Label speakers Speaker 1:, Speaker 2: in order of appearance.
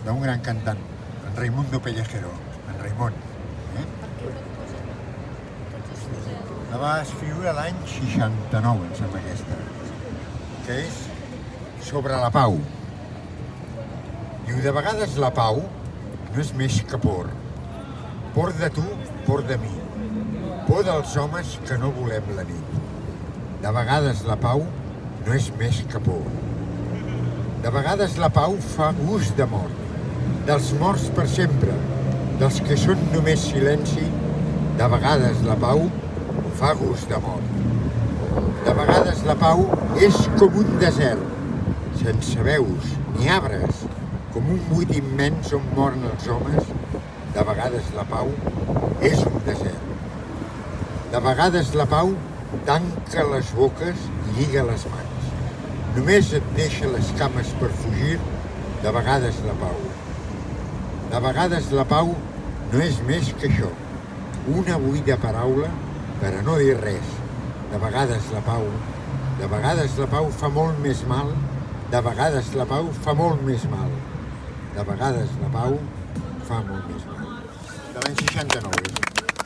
Speaker 1: d'un gran cantant, en Raimundo Pellejero, en Raimon. La va escriure l'any 69, em sembla aquesta, que és sobre la pau. Diu, de vegades la pau no és més que por. Por de tu, por de mi. Por dels homes que no volem la nit. De vegades la pau no és més que por. De vegades la pau fa gust de mort, dels morts per sempre, dels que són només silenci. De vegades la pau fa gust de mort. De vegades la pau és com un desert, sense veus ni arbres, com un buit immens on moren els homes. De vegades la pau és un desert. De vegades la pau tanca les boques i lliga les mans. Només et deixa les cames per fugir. De vegades la pau. De vegades la pau no és més que això, una buida paraula per a no dir res. De vegades la pau fa molt més mal. De vegades la pau fa molt més mal. De vegades la pau fa molt més mal. De l'any 69.